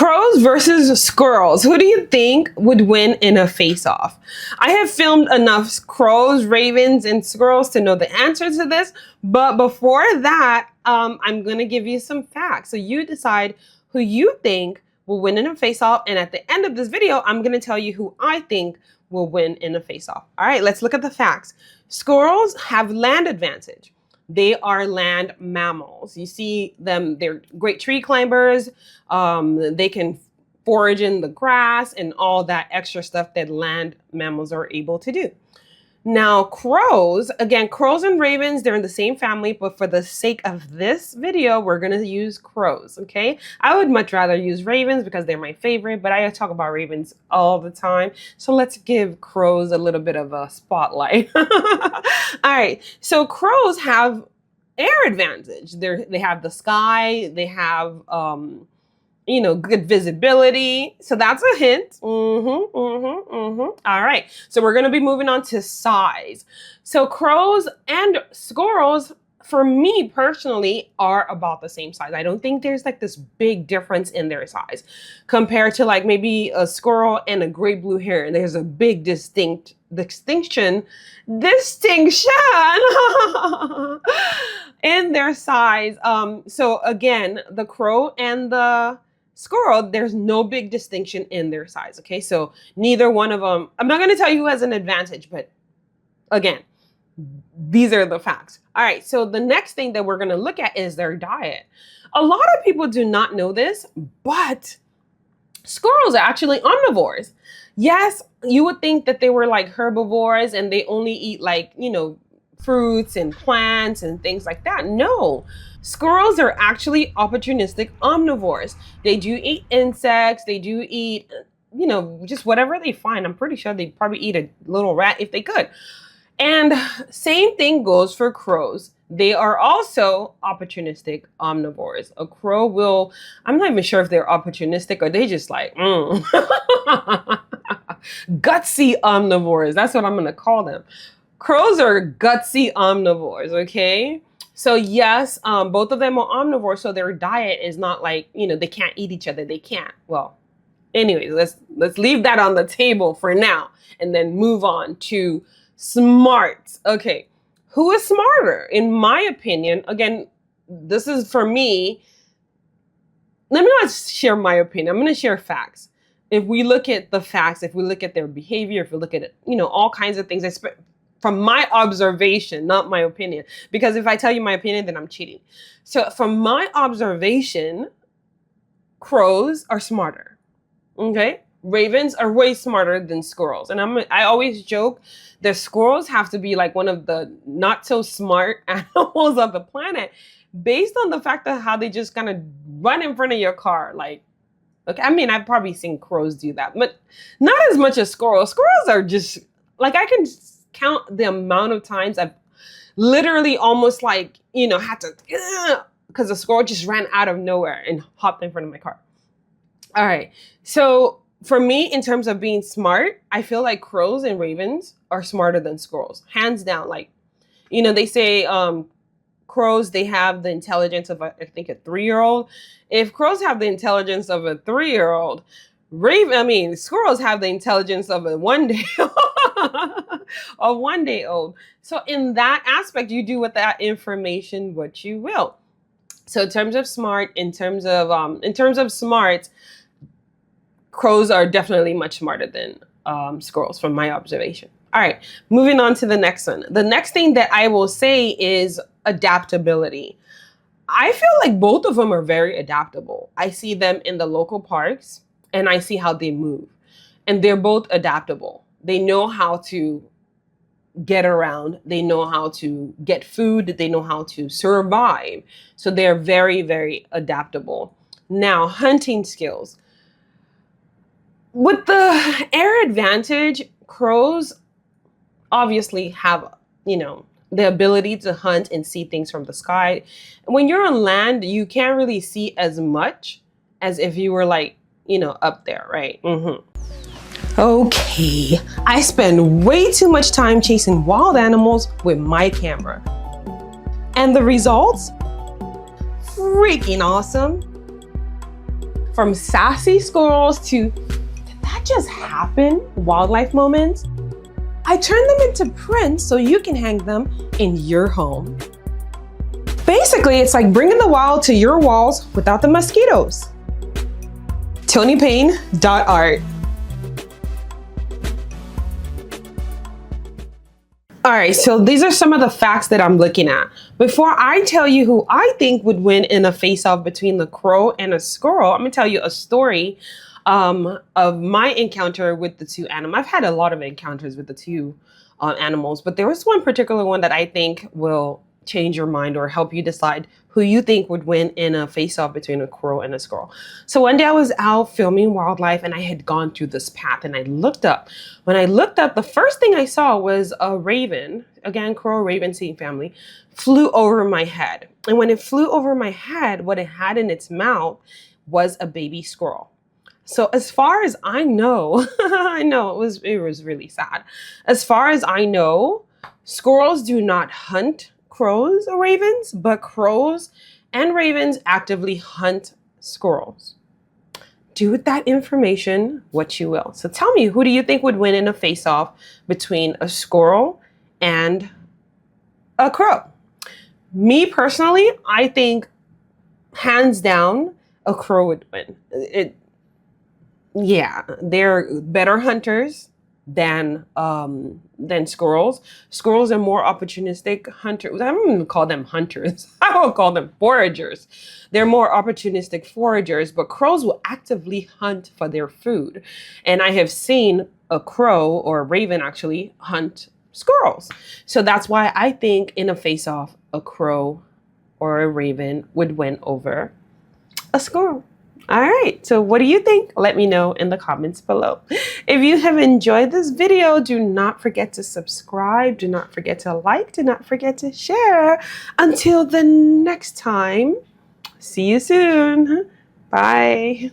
Crows versus squirrels. Who do you think would win in a face-off? I have filmed enough crows, ravens, and squirrels to know the answer to this. But before that, I'm going to give you some facts. So you decide who you think will win in a face-off. And at the end of this video, I'm going to tell you who I think will win in a face-off. All right, let's look at the facts. Squirrels have land advantage. They are land mammals. You see them, they're great tree climbers. They can forage in the grass and all that extra stuff that land mammals are able to do. Now, crows, again, crows and ravens, they're in the same family, but for the sake of this video, we're going to use crows, okay? I would much rather use ravens because they're my favorite, but I talk about ravens all the time. So let's give crows a little bit of a spotlight. All right, so crows have air advantage. They have the sky, they have, good visibility. So that's a hint. All right. So we're going to be moving on to size. So crows and squirrels, for me personally, are about the same size. I don't think there's like this big difference in their size compared to like maybe a squirrel and a gray blue heron. There's a big distinction in their size. So again, the crow and the squirrel, there's no big distinction in their size. Okay, so neither one of them, I'm not going to tell you who has an advantage, but again, these are the facts. All right, so the next thing that we're going to look at is their diet. A lot of people do not know this, but squirrels are actually omnivores. Yes, you would think that they were like herbivores and they only eat like, fruits and plants and things like that. No, squirrels are actually opportunistic omnivores. They do eat insects. They do eat, just whatever they find. I'm pretty sure they'd probably eat a little rat if they could. And same thing goes for crows. They are also opportunistic omnivores. A crow will, I'm not even sure if they're opportunistic or they just like, gutsy omnivores. That's what I'm going to call them. Crows are gutsy omnivores, okay? So yes, both of them are omnivores, so their diet is not like, they can't eat each other. They can't. Well, anyways, let's leave that on the table for now and then move on to smart. Okay, who is smarter? In my opinion, again, this is for me. Let me not share my opinion. I'm going to share facts. If we look at the facts, if we look at their behavior, if we look at it, all kinds of things, from my observation, not my opinion, because if I tell you my opinion, then I'm cheating. So from my observation, crows are smarter, okay? Ravens are way smarter than squirrels. And I always joke that squirrels have to be like one of the not so smart animals on the planet based on the fact of how they just kind of run in front of your car. Like, okay, I mean, I've probably seen crows do that, but not as much as squirrels. Squirrels are just like, I can count the amount of times I've literally almost like, had to, because the squirrel just ran out of nowhere and hopped in front of my car. All right. So for me, in terms of being smart, I feel like crows and ravens are smarter than squirrels. Hands down. Like, they say crows, they have the intelligence of, I think, a 3-year-old. If crows have the intelligence of a 3-year-old, squirrels have the intelligence of a 1-day-old. So in that aspect, you do with that information what you will. So in terms of smart, crows are definitely much smarter than squirrels from my observation. All right, moving on to the next one. The next thing that I will say is adaptability. I feel like both of them are very adaptable. I see them in the local parks and I see how they move. And they're both adaptable. They know how to get around. They know how to get food. They know how to survive. So they're very, very adaptable. Now, hunting skills. With the air advantage, crows obviously have, the ability to hunt and see things from the sky. When you're on land, you can't really see as much as if you were like, up there, right? Okay, I spend way too much time chasing wild animals with my camera. And the results? Freaking awesome. From sassy squirrels to, did that just happen? Wildlife moments. I turned them into prints so you can hang them in your home. Basically, it's like bringing the wild to your walls without the mosquitoes. ToniPayne.art. All right, so these are some of the facts that I'm looking at. Before I tell you who I think would win in a face-off between the crow and a squirrel, I'm gonna tell you a story of my encounter with the two animals. I've had a lot of encounters with the two animals, but there was one particular one that I think will change your mind or help you decide who you think would win in a face-off between a crow and a squirrel. So one day I was out filming wildlife and I had gone through this path and I looked up. When I looked up, the first thing I saw was a raven, again, crow, raven, same family, flew over my head. And when it flew over my head, what it had in its mouth was a baby squirrel. So as far as I know, I know it was really sad. As far as I know, squirrels do not hunt crows or ravens, but crows and ravens actively hunt squirrels. Do with that information what you will. So tell me, who do you think would win in a face-off between a squirrel and a crow? Me personally, I think hands down a crow would win. Yeah, they're better hunters than squirrels. Squirrels are more opportunistic hunters. I don't even call them hunters. I will call them foragers. They're more opportunistic foragers, but crows will actively hunt for their food. And I have seen a crow or a raven actually hunt squirrels. So that's why I think in a face-off, a crow or a raven would win over a squirrel. All right, so what do you think? Let me know in the comments below. If you have enjoyed this video, do not forget to subscribe. Do not forget to like. Do not forget to share. Until the next time, see you soon. Bye.